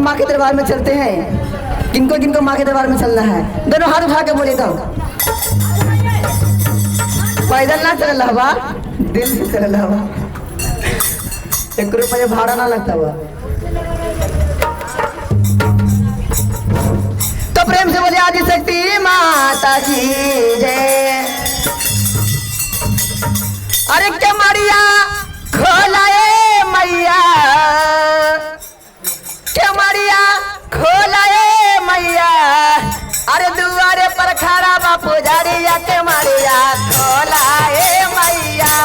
माँ के दरबार में चलते हैं। किनको किनको माँ के दरबार में चलना है? दोनों हाथ उठा के बोले तो। पैदल ना चल हवा, दिल से चल हवा। 1 रुपया भाड़ा ना लगता हुआ। तो प्रेम से बोले आदिशक्ति माता की जय। अरे क्या मारिया खोलाए मैया, क्या मारिया खोलाए मैया। अरे दुआरे पर खड़ा बापू जारिया के मारिया खोलाए मैया।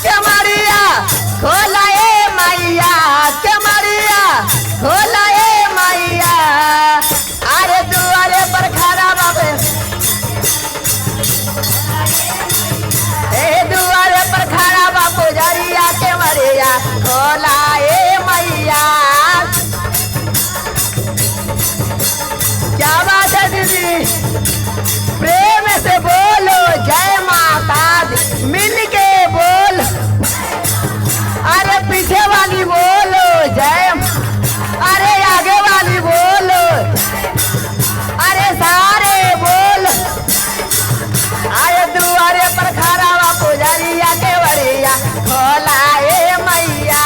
क्या मारिया खोलाए मैया, क्या मारिया खोलाए मैया। अरे दुआरे पर खड़ा बाबे, दुआरे पर खड़ा बापू जरिया के मरिया खोलाए मैया। क्या बात है दीदी, प्रेम से बोलो जय माता दी, मिल के बोल। अरे पीछे वाली बोलो जय, अरे आगे वाली बोलो, अरे सारे बोल। अरे दुआरे पर खड़ा बापू जरिया के बरिया खोलाए मैया।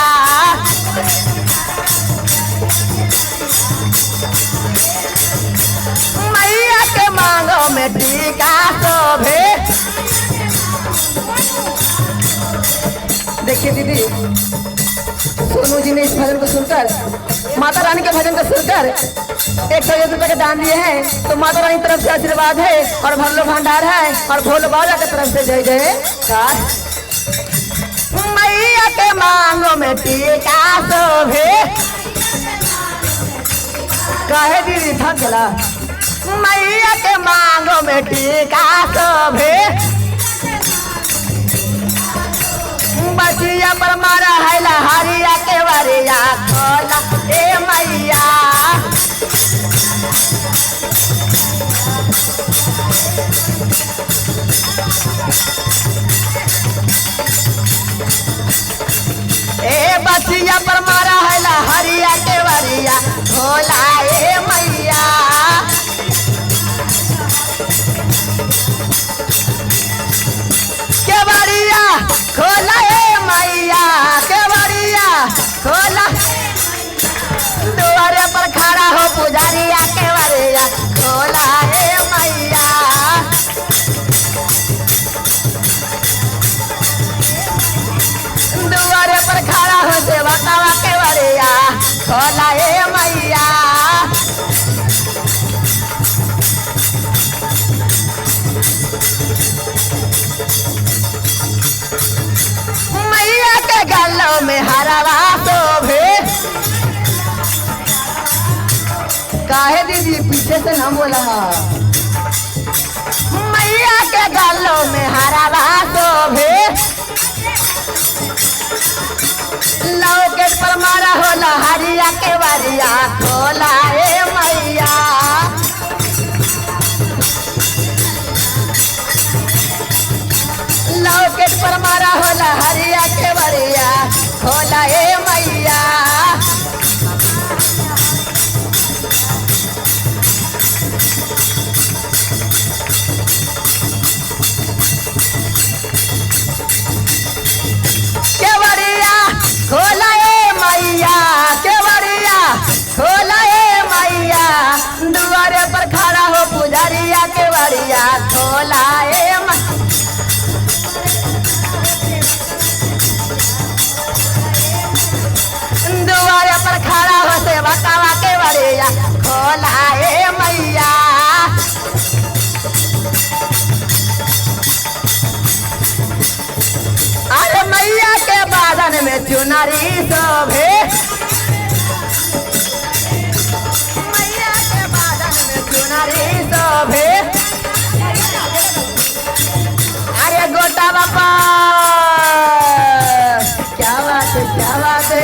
मैया के मांगों में टीका शोभे। देखिए दीदी, सोनू जी ने इस भजन को सुनकर, माता रानी के भजन को सुनकर 101 रुपए का दान दिए हैं। तो माता रानी तरफ से आशीर्वाद है और भरलो भंडार है और भोले बाबा की तरफ से जय जय। मैया के मांगों में टीका शोभे। काहे दीदी थक गला? मैया के मांगों में टीका शोभे। बचिया पर मारा है लहरिया के बरिया खोला ए मैया। ए बचिया पर मारा है लहरिया के बरिया खोला ए मैया। के बरिया खोला ए मैया, के बरिया खोला। दुआरे पर खड़ा हो पुजारिया के बरिया खोला ए मैया। दुआरे पर खड़ा हो सेवकावा के बरिया खोला ए मैया। मैया के गलों में हरवा शोभे। काहे दीदी पीछे से ना बोला? मैया के गलों में हरवा शोभे। लौकेट पर मारा हो लहरिया के बरिया खोला ए मैया। लौकेट पर मारा हो लहरिया के बरिया खोला ए मैया। के बरिया खोला ए मैया, के बरिया खोला ए मैया। दुआरे पर खड़ा हो पुजारिया के बरिया खोला ए मैया। दुआरे पर खड़ा हो सेवकावा के बरिया खोला ए मैया। अरे मैया के बादन में चुनरी शोभे। मैया के बादन में चुनरी शोभे। अरे गोटा बापा क्या बात है, क्या बात है।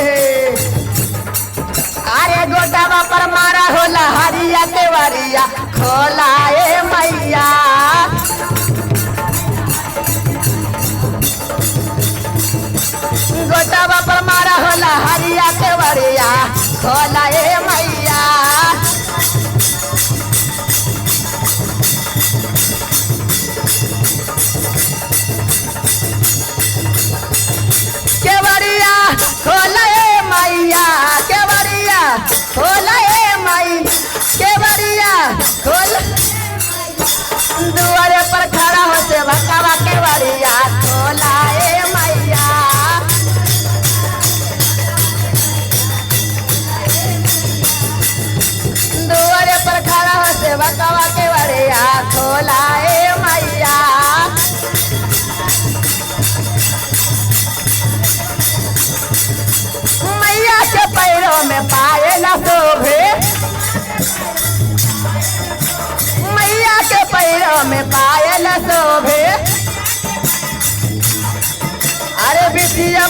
अरे गोटा बापर मारा हो लहरिया के बरिया खोला ए मैया। खोला ए मैया केवड़िया खोला ए मैया केवड़िया खोला ए माई केवड़िया खोल दुआरे पर खड़ा हो से भकावा केवड़िया खोला ए मैया दुआरे पर खड़ा हो से भकावा केवड़िया खोला ए मैया मैया के पैरों में पायल शोभे मैया के पैरों में पायल शोभे अरे बिटिया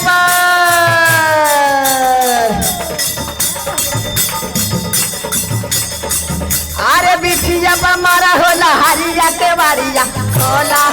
अरे बिटिया मारा होला हरिया के बारिया खोला